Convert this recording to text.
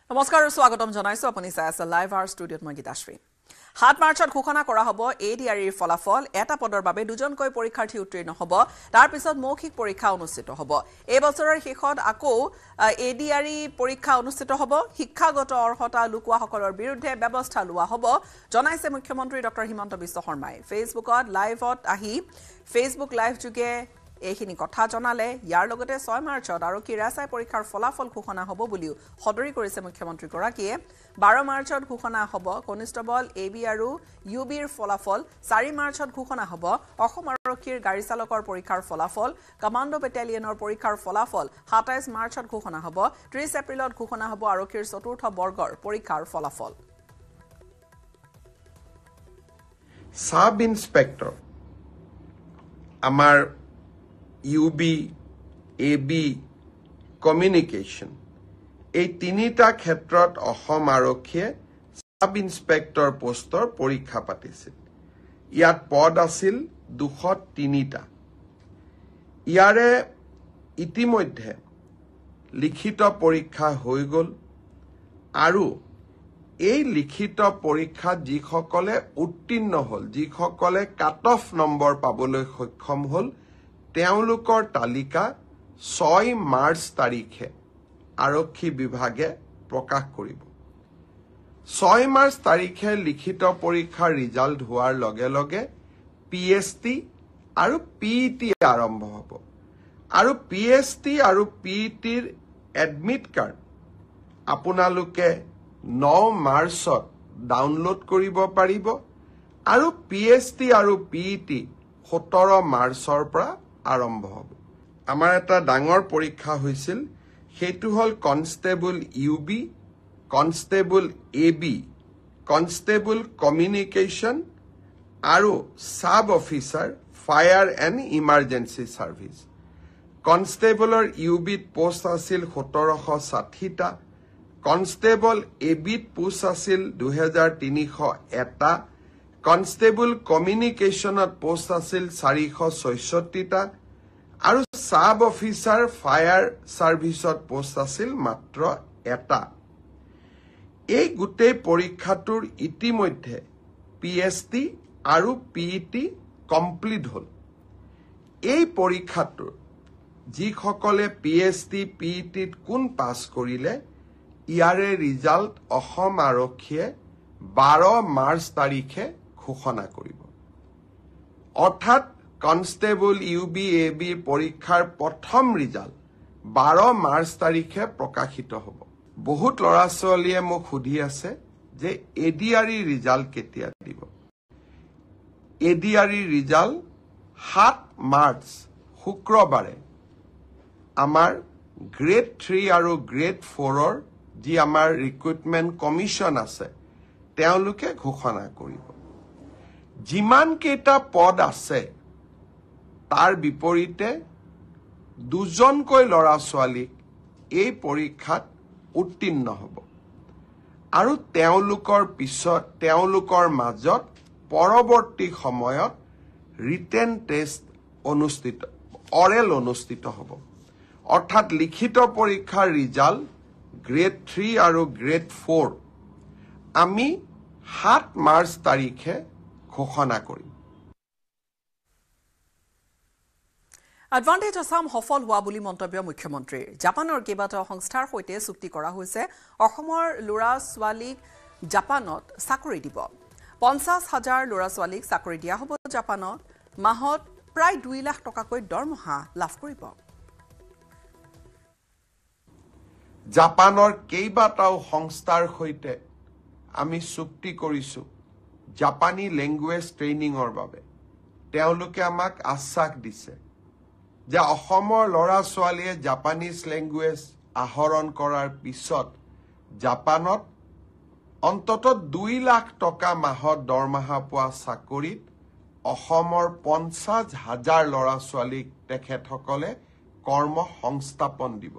নমস্কাৰ আৰু স্বাগতম জনাইছো আপুনি চাই আছে লাইভ আৰ ষ্টুডিঅ'ত মই গীতাশ্ৰী 7 মাৰ্চত ঘোষণা কৰা হ'ব এডিআৰইৰ ফলাফল এটা পদৰ বাবে দুজনকৈ পৰীক্ষাৰ্থী উত্তীৰ্ণ হ'ব তাৰ পিছত মৌখিক পৰীক্ষা অনুষ্ঠিত হ'ব এই বছৰৰ শেষত আকৌ এডিআৰই পৰীক্ষা অনুষ্ঠিত হ'ব শিক্ষাগত অৰ্হতা লুকুৱাসকলৰ বিৰুদ্ধে ব্যৱস্থা লোৱা হ'ব জনাইছে মুখ্যমন্ত্ৰী ডক্টৰ হিমন্ত বিশ্ব শৰ্মাই ফেচবুকত লাইভত আহি ফেচবুক লাইভ যোগে এইখিনি কথা জনালে ইয়াৰ লগতে 6 মাৰ্চত আৰক্ষীৰ এছআই পৰীক্ষাৰ ফলাফল ঘোষণা হ'ব বুলিও সদৰি কৰিছে মুখ্যমন্ত্ৰী গৰাকীয়ে 12 মাৰ্চত ঘোষণা হ'ব কনিষ্টেবল এবি আৰু ইউবিৰ ফলাফল 4 মাৰ্চত ঘোষণা হ'ব অসম আৰক্ষীৰ গাড়ী চালকৰ পৰীক্ষাৰ ফলাফল কমাণ্ডো বেটালিয়নৰ পৰীক্ষাৰ ফলাফল 27 মাৰ্চত ঘোষণা হ'ব 30 এপ্ৰিলত ঘোষণা হ'ব আৰক্ষীৰ চতুৰ্থ বৰ্গৰ পৰীক্ষাৰ ফলাফল সাব ইন্সপেক্টৰ আমাৰ ইউবি এবি কমিউনিকেশ্যন এই তিনিটা ক্ষেত্ৰত অসম আৰক্ষীয়ে সাব ইন্সপেক্টৰ পোষ্টৰ পৰীক্ষা পাতিছিল ইয়াত পদ আছিল 203টা ইয়াৰে ইতিমধ্যে লিখিত পৰীক্ষা হৈ গ'ল আৰু এই লিখিত পৰীক্ষাত যিসকলে উত্তীৰ্ণ হ'ল যিসকলে কাট অফ নম্বৰ পাবলৈ সক্ষম হ'ল তেওঁলোকৰ তালিকা 6 মাৰ্চ তাৰিখে আৰক্ষী বিভাগে প্ৰকাশ কৰিব 6 মাৰ্চ তাৰিখে লিখিত পৰীক্ষাৰ ৰিজাল্ট হোৱাৰ লগে লগে পিএছটি আৰু পিইটি আৰম্ভ হ'ব আৰু পিএছটি আৰু পিইটিৰ এডমিট কাৰ্ড আপোনালোকে 9 মাৰ্চত ডাউনলোড কৰিব পাৰিব আৰু পিএছটি আৰু পিইটি 17 মাৰ্চৰ পৰা আৰম্ভ হ'ব আমাৰ এটা ডাঙৰ পৰীক্ষা হৈছিল সেইটো হ'ল constable UB constable AB constable communication আৰু sub officer fire and emergency service কনষ্টেবলৰ ইউবিত পোষ্ট আছিল 1760টা কনষ্টেবল এবিত পোষ্ট আছিল 2301টা কনষ্টেবল কমিউনিকেশ্যনত পোষ্ট আছিল 466টা আৰু সাব অফিচাৰ ফায়াৰ সাৰ্ভিসত পোষ্ট আছিল মাত্ৰ এটা এই গোটেই পৰীক্ষাটোৰ ইতিমধ্যে পিএছটি আৰু পিইটি কমপ্লিট হ'ল এই পৰীক্ষাটোৰ যিসকলে পিএছটি পিইটিত কোন পাছ কৰিলে ইয়াৰে ৰিজাল্ট অসম আৰক্ষীয়ে 12 মাৰ্চ তাৰিখে ঘোষণা কৰিব অৰ্থাৎ কনষ্টেবল ইউবি এবি পৰীক্ষাৰ প্ৰথম ৰিজাল্ট 12 মাৰ্চ তাৰিখে প্ৰকাশিত হ'ব বহুত ল'ৰা ছোৱালীয়ে মোক সুধি আছে যে এডিআৰই ৰিজাল্ট কেতিয়া দিব এডিআৰই ৰিজাল্ট 7 মাৰ্চ শুক্ৰবাৰে আমাৰ গ্ৰেড 3 আৰু গ্ৰেড 4ৰ যি আমাৰ ৰিক্ৰুটমেণ্ট কমিশ্যন আছে তেওঁলোকে ঘোষণা কৰিব যিমান কেইটা পদ আছে তাৰ বিপৰীতে দুজনকৈ ল'ৰা ছোৱালীক এই পৰীক্ষাত উত্তীৰ্ণ হ'ব আৰু তেওঁলোকৰ মাজত পৰৱৰ্তী সময়ত ৰিটেন টেষ্ট অৰেল অনুষ্ঠিত হ'ব অৰ্থাৎ লিখিত পৰীক্ষাৰ ৰিজাল্ট গ্ৰেড 3 আৰু গ্ৰেড 4 আমি 7 মাৰ্চ তাৰিখে ঘোষণা কৰিম এডভান্টেজ আসাম সফল হোৱা বুলি মন্তব্য মুখ্যমন্ত্ৰীৰ জাপানৰ কেইবাটাও সংস্থাৰ সৈতে চুক্তি কৰা হৈছে অসমৰ ল'ৰা ছোৱালীক জাপানত চাকৰি দিব 50,000 ল'ৰা ছোৱালীক চাকৰি দিয়া হ'ব জাপানত মাহত প্ৰায় 2 লাখ টকাকৈ দৰমহা লাভ কৰিব জাপানৰ কেইবাটাও সংস্থাৰ সৈতে আমি চুক্তি কৰিছো জাপানী লেংগুৱেজ ট্ৰেইনিঙৰ বাবে তেওঁলোকে আমাক আশ্বাস দিছে যে অসমৰ ল'ৰা ছোৱালীয়ে জাপানীজ লেংগুৱেজ আহৰণ কৰাৰ পিছত জাপানত অন্ততঃ 2 লাখ টকা মাহত দৰমহা পোৱা চাকৰিত অসমৰ 50,000 ল'ৰা ছোৱালীক তেখেতসকলে কৰ্ম সংস্থাপন দিব